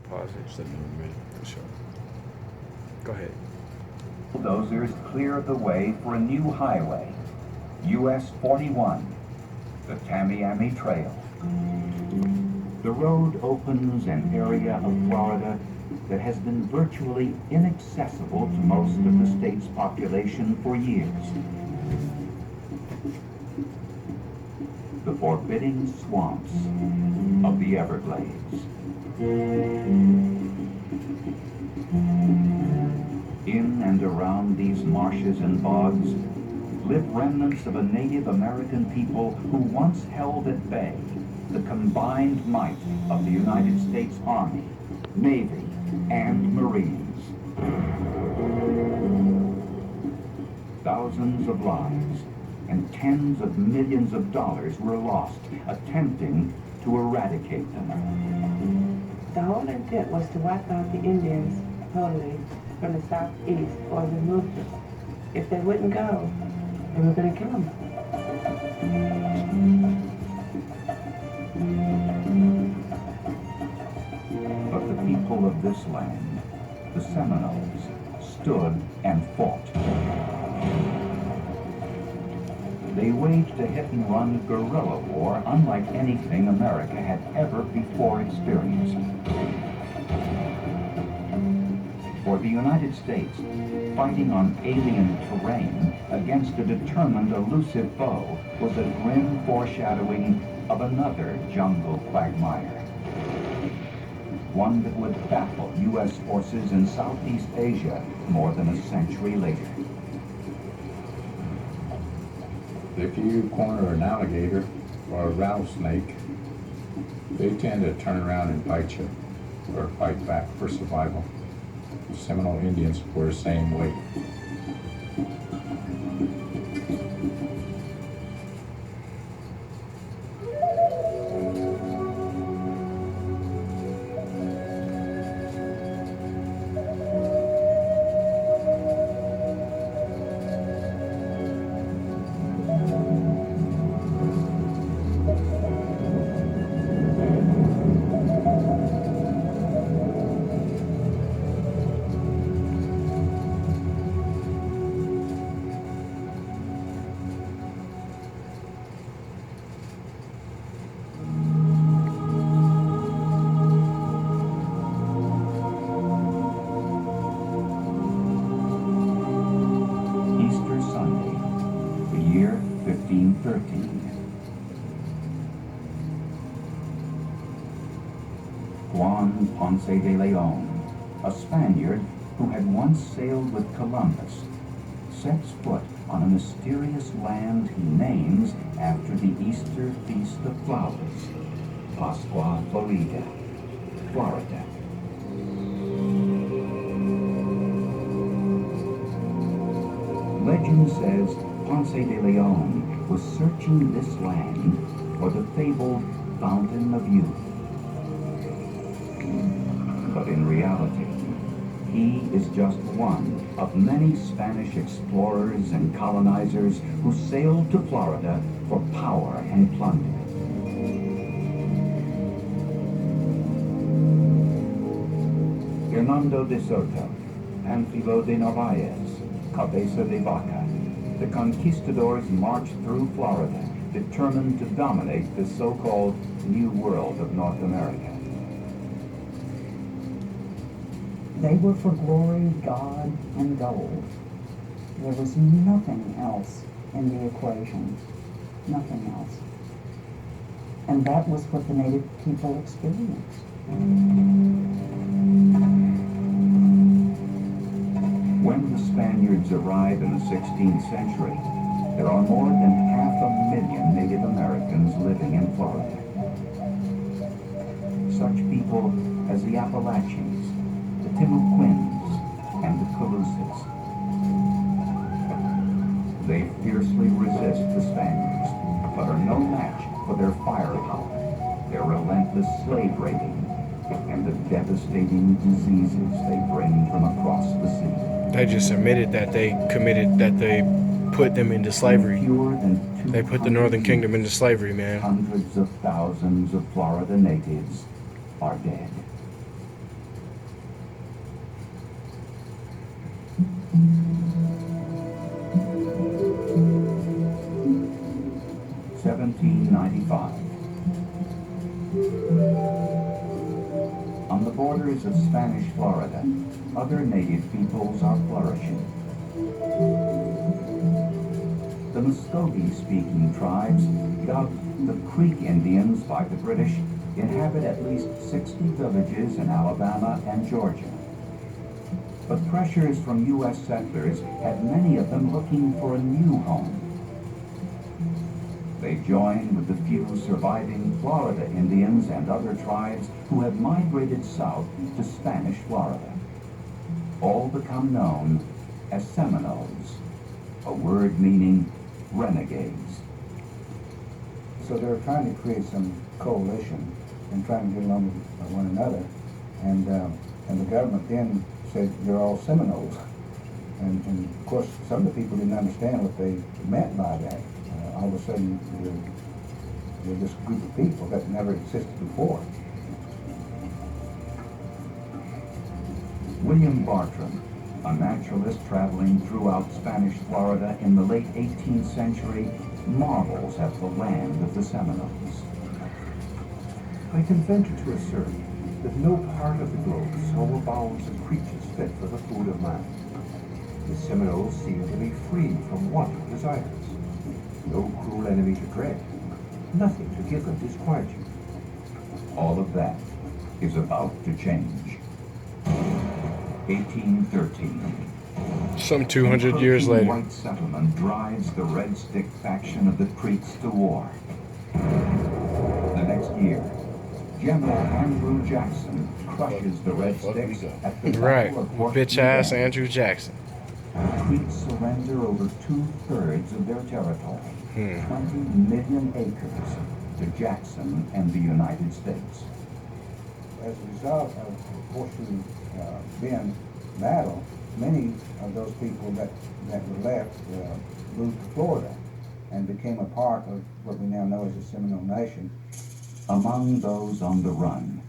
Pause it. Just let me know in a minute. For sure. Go ahead. Bulldozers clear the way for a new highway, US 41, the Tamiami Trail. The road opens an area of Florida that has been virtually inaccessible to most of the state's population for years. The forbidding swamps of the Everglades. In and around these marshes and bogs live remnants of a Native American people who once held at bay the combined might of the United States Army, Navy, and Marines. Thousands of lives and tens of millions of dollars were lost attempting to eradicate them. The whole intent was to wipe out the Indians totally from the southeast or remove them. If they wouldn't go, they were going to kill them. But the people of this land, the Seminoles, stood and fought. They waged a hit-and-run guerrilla war unlike anything America had ever before experienced. For the United States, fighting on alien terrain against a determined, elusive foe was a grim foreshadowing of another jungle quagmire. One that would baffle U.S. forces in Southeast Asia more than a century later. If you corner an alligator or a rattlesnake, they tend to turn around and bite you or fight back for survival. The Seminole Indians were the same way. Easter Sunday, the year 1513. Juan Ponce de Leon, a Spaniard who had once sailed with Columbus, sets foot on a mysterious land he names after the Easter Feast of Flowers, Pascua Florida, Florida. Legend says Ponce de Leon was searching this land for the fabled Fountain of Youth. But in reality, he is just one of many Spanish explorers and colonizers who sailed to Florida for power and plunder. Hernando de Soto, Pánfilo de Narváez, Cabeza de Vaca, the conquistadors marched through Florida, determined to dominate the so-called New World of North America. They were for glory, God, and gold. There was nothing else in the equation. Nothing else. And that was what the native people experienced. When the Spaniards arrive in the 16th century, there are more than 500,000 Native Americans living in Florida. Such people as the Appalachians, the Timucuans, and the Calusas. They fiercely resist the Spaniards, but are no match for their firepower, their relentless slave raiding, and the devastating diseases they bring from across the sea. They just admitted that they put them into slavery. They put the Northern Kingdom into slavery, man. Hundreds of thousands of Florida natives are dead. 1895. On the borders of Spanish Florida, other native peoples are flourishing. The Muskogee-speaking tribes, dubbed the Creek Indians by the British, inhabit at least 60 villages in Alabama and Georgia. But pressures from U.S. settlers had many of them looking for a new home. They join with the few surviving Florida Indians and other tribes who have migrated south to Spanish Florida. All become known as Seminoles, a word meaning renegades. So they were trying to create some coalition and trying to get along with one another. And the government then said, you're all Seminoles. And of course, some of the people didn't understand what they meant by that. All of a sudden, you're this group of people that never existed before. William Bartram, a naturalist traveling throughout Spanish Florida in the late 18th century, marvels at the land of the Seminoles. I can venture to assert that no part of the globe so abounds in creatures fit for the food of man. The Seminoles seem to be free from want of desires. No cruel enemy to dread. Nothing to give them disquietude. All of that is about to change. 1813. Some 200 years later. White settlement drives the Red Stick faction of the Creeks to war. The next year, General Andrew Jackson crushes the Red Sticks at the Right, Battle of Fort bitch ass Union. Andrew Jackson. The Creeks surrender over 2/3 of their territory, 20 million acres, to Jackson and the United States. As a result of Horseshoe Bend battle, many of those people that were left moved to Florida and became a part of what we now know as the Seminole Nation. Among those on the run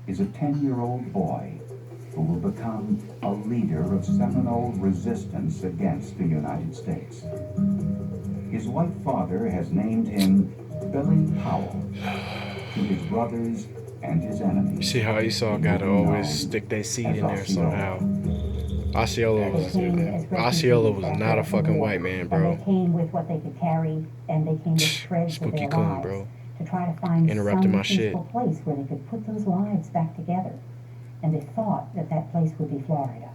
is a 10-year-old boy who will become a leader of Seminole resistance against the United States. His white father has named him Billy Powell. To his brothers and his enemies. See how Esau gotta always stick their seed in there somehow. Osceola was not a fucking white man, And bro. they came with what they could carry, and they came with shreds of Spooky their coon, lives bro. to try to find Interrupting some my shit. peaceful place where they could put those lives back together. And they thought that that place would be Florida.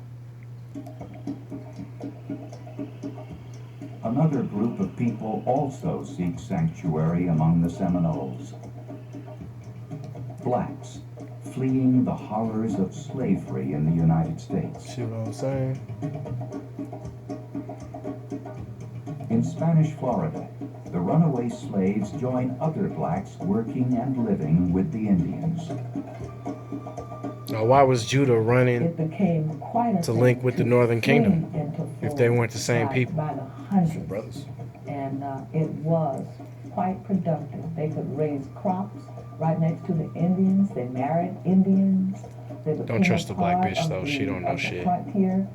Another group of people also seek sanctuary among the Seminoles. Blacks fleeing the horrors of slavery in the United States. See what I'm saying? In Spanish Florida, the runaway slaves join other blacks working and living with the Indians. Now, why was Judah running It became quite a to thing link with the Northern flee Kingdom into if they weren't the same by- people? By the hundreds. Brothers. And it was quite productive. They could raise crops right next to the Indians. They married Indians. They became trust a the black part bitch, of though. She don't know of the shit. Frontier.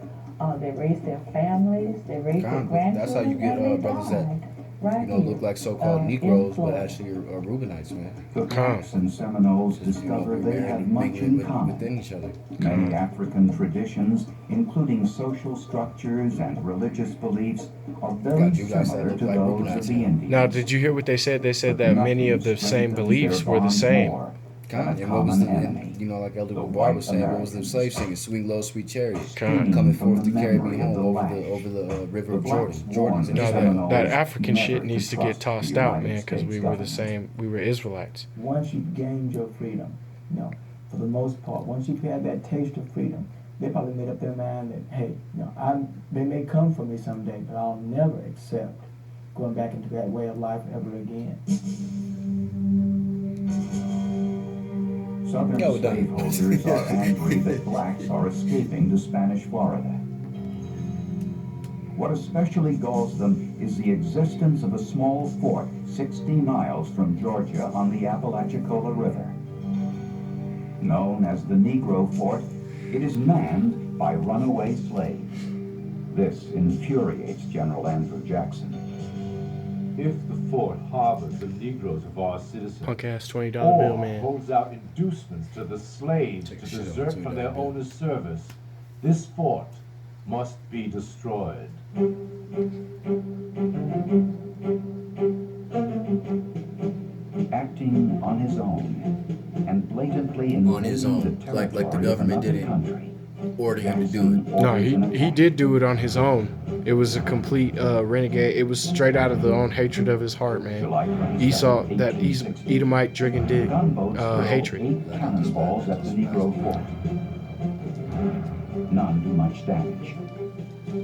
They raised their families. They raised their Kind of. grandchildren. That's how you get, and they brothers that, died right look here, like so-called in Negroes, but Florida. actually are Reubenites, man. The blacks and Seminoles discover they have much in common. within each other. Many African traditions, including social structures and religious beliefs, are very Got you guys that similar look to like those Reubenites, of the man. Indians. Now, did you hear what they said? They said But that many of nothing the same strengthens beliefs their were the bond same. more Kind than of. a And what was common the, enemy. and, like Elder The Bobar was saying, white what was the slave singing? Sweet Low, Sweet Chariot. Kind. Coming From forth the to carry me memory of home the over lash. the river The of blacks Jordans. warned in the No, Israel. Seminoles that African never shit to needs to trust get the tossed out, United man, because States we were the government. same. We were Israelites. Once you gained your freedom, for the most part, once you've had that taste of freedom, they probably made up their mind that, hey, they may come for me someday, but I'll never accept going back into that way of life ever again. Southern Yeah, we're done. slaveholders are angry that blacks are escaping to Spanish Florida. What especially galls them is the existence of a small fort 60 miles from Georgia on the Apalachicola River. Known as the Negro Fort, it is manned by runaway slaves. This infuriates General Andrew Jackson. If the fort harbors the Negroes of our citizens, Punk ass $20 bill, or man. holds out inducements to the slaves Take to a shit desert on from $20 their bill. owner's service, this fort must be destroyed. Acting on his own and blatantly On his invading own, the like the territory of government another didn't country. order him to do Jackson it. No, orders an he attack. did do it on his own. It was a complete renegade. It was straight out of the own hatred of his heart, man. July 27, Esau, that 1860. Edomite Driggan dig, Gunboats hurled hatred. 8 cannonballs at the Negro fort. None do much damage.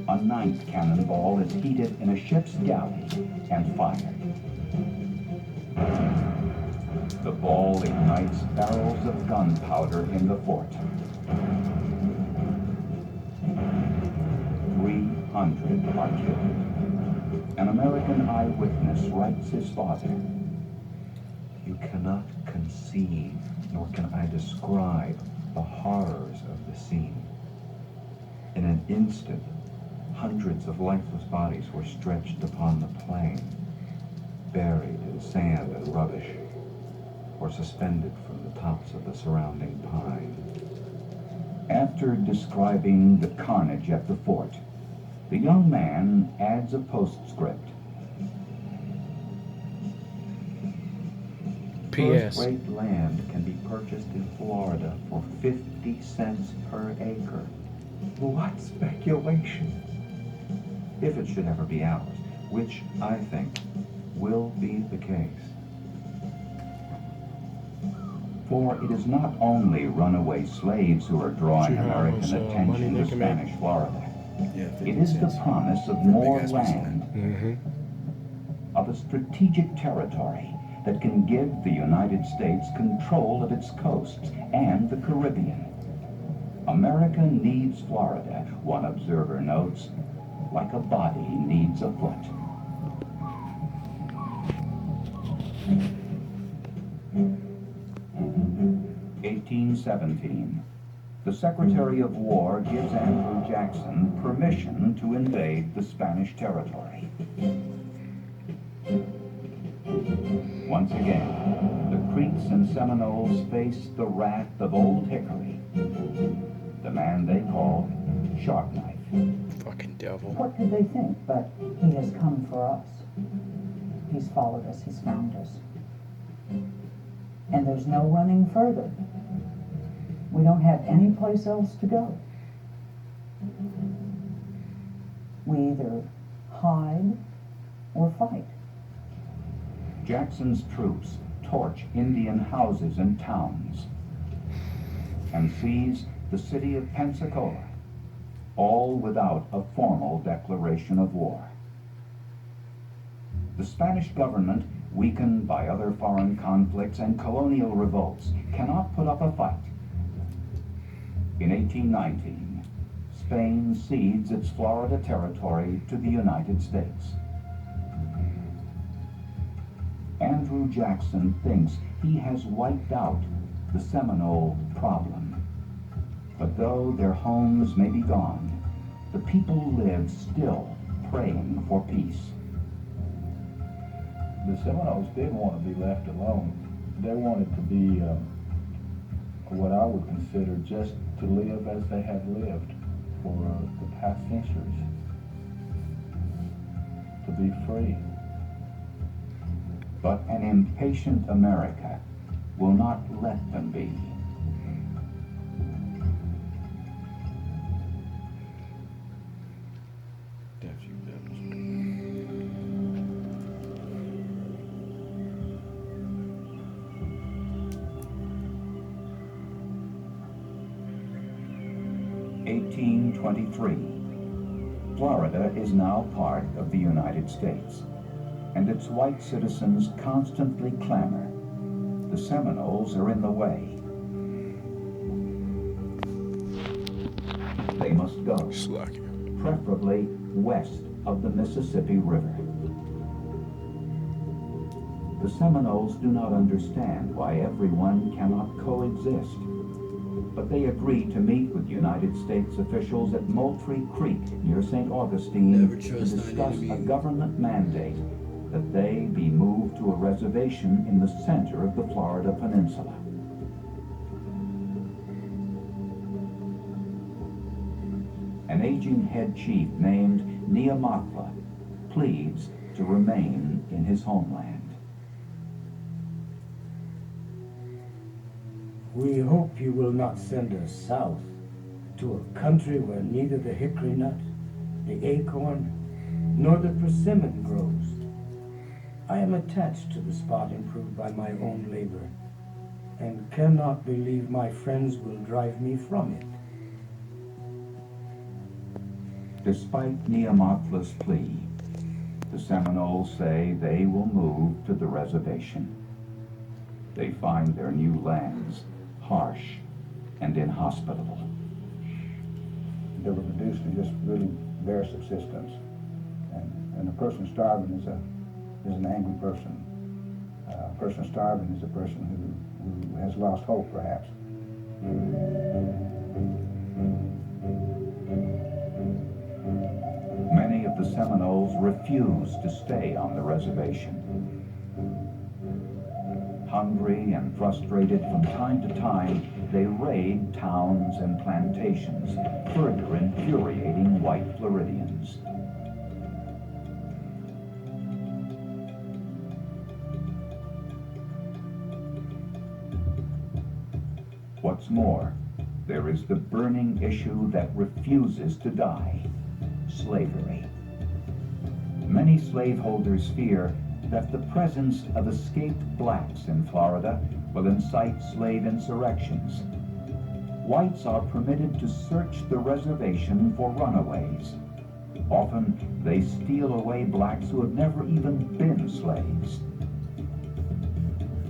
A 9th cannonball is heated in a ship's galley and fired. The ball ignites barrels of gunpowder in the fort. 300 are killed. An American eyewitness writes his father, "You cannot conceive, nor can I describe the horrors of the scene. In an instant, hundreds of lifeless bodies were stretched upon the plain, buried in sand and rubbish, or suspended from the tops of the surrounding pine." After describing the carnage at the fort, the young man adds a postscript. P.S. First-rate land can be purchased in Florida for 50 cents per acre. What speculation? If it should ever be ours, which I think will be the case. For it is not only runaway slaves who are drawing See how American much, money attention they to can make? Spanish Florida. Yeah, It is the promise of more land, Mm-hmm. of a strategic territory that can give the United States control of its coasts and the Caribbean. America needs Florida, one observer notes, like a body needs a foot. (1817). The Secretary of War gives Andrew Jackson permission to invade the Spanish territory. Once again, the Creeks and Seminoles face the wrath of Old Hickory, the man they call Sharp Knife. Fucking devil. What could they think? But he has come for us. He's followed us. He's found us. And there's no running further. We don't have any place else to go. We either hide or fight. Jackson's troops torch Indian houses and towns and seize the city of Pensacola, all without a formal declaration of war. The Spanish government, weakened by other foreign conflicts and colonial revolts, cannot put up a fight. In 1819, Spain cedes its Florida territory to the United States. Andrew Jackson thinks he has wiped out the Seminole problem. But though their homes may be gone, the people live still praying for peace. The Seminoles did want to be left alone. They wanted to be what I would consider just to live as they had lived for the past centuries. To be free. But an impatient America will not let them be. Definitely devils. 1823. Florida is now part of the United States, and its white citizens constantly clamor. The Seminoles are in the way. They must go, preferably west of the Mississippi River. The Seminoles do not understand why everyone cannot coexist, but they agree to meet with United States officials at Moultrie Creek near St. Augustine to discuss a government mandate that they be moved to a reservation in the center of the Florida Peninsula. An aging head chief named Neamatla pleads to remain in his homeland. We hope you will not send us south to a country where neither the hickory nut, the acorn, nor the persimmon grows. I am attached to the spot improved by my own labor, and cannot believe my friends will drive me from it. Despite Neamatla's plea, the Seminoles say they will move to the reservation. They find their new lands harsh and inhospitable. They were reduced to just really bare subsistence. And a person starving is an angry person. A person starving is a person who has lost hope, perhaps. Many of the Seminoles refuse to stay on the reservation. Hungry and frustrated, from time to time, they raid towns and plantations, further infuriating white Floridians. What's more, there is the burning issue that refuses to die: slavery. Many slaveholders fear that the presence of escaped blacks in Florida will incite slave insurrections. Whites are permitted to search the reservation for runaways. Often, they steal away blacks who have never even been slaves.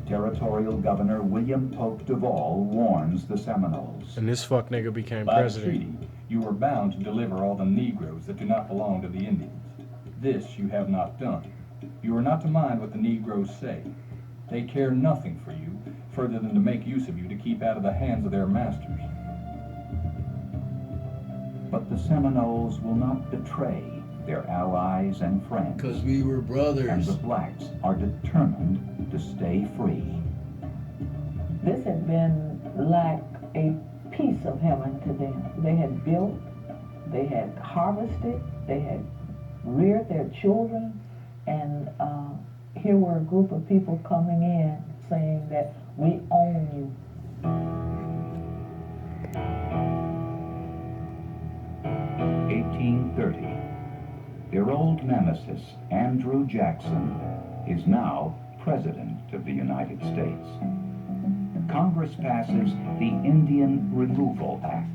Territorial Governor William Polk Duvall warns the Seminoles. And this fuck nigga became By the president. treaty, you are bound to deliver all the Negroes that do not belong to the Indians. This you have not done. You are not to mind what the Negroes say. They care nothing for you, further than to make use of you to keep out of the hands of their masters. But the Seminoles will not betray their allies and friends. 'Cause we were brothers. And the blacks are determined to stay free. This had been like a piece of heaven to them. They had built, they had harvested, they had reared their children, and here were a group of people coming in saying that we own you. (1830). Their old nemesis, Andrew Jackson, is now President of the United States. Congress passes the Indian Removal Act.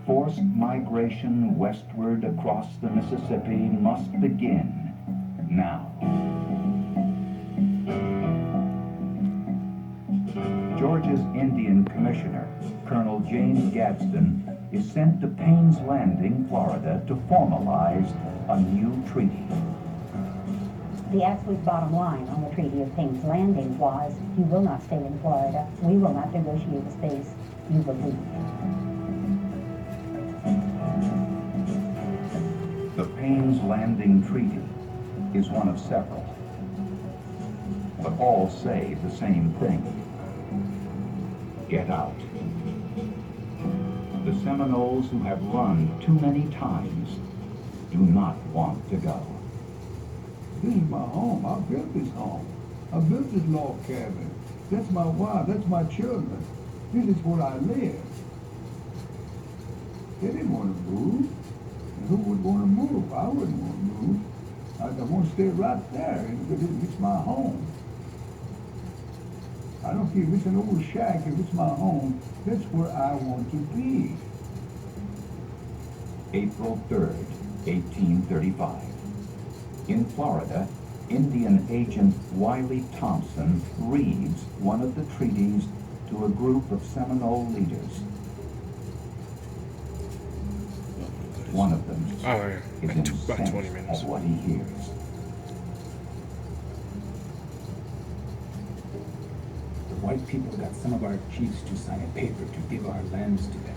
Forced migration westward across the Mississippi must begin now. Georgia's Indian Commissioner, Colonel James Gadsden, is sent to Payne's Landing, Florida, to formalize a new treaty. The absolute bottom line on the Treaty of Payne's Landing was, you will not stay in Florida. We will not negotiate a space. You will leave. The Payne's Landing Treaty is one of several, but all say the same thing: get out. The Seminoles, who have run too many times, do not want to go. This is my home. I built this home. I built this log cabin. That's my wife. That's my children. This is where I live. They didn't want to move. And who would want to move? I wouldn't want to move. I want to stay right there because it's my home. I don't care if it's an old shack, if it's my home, that's where I want to be. April 3rd, 1835. In Florida, Indian agent Wiley Thompson reads one of the treaties to a group of Seminole leaders. One of them is about 20 incensed minutes. at what he hears. The white people got some of our chiefs to sign a paper to give our lands to them.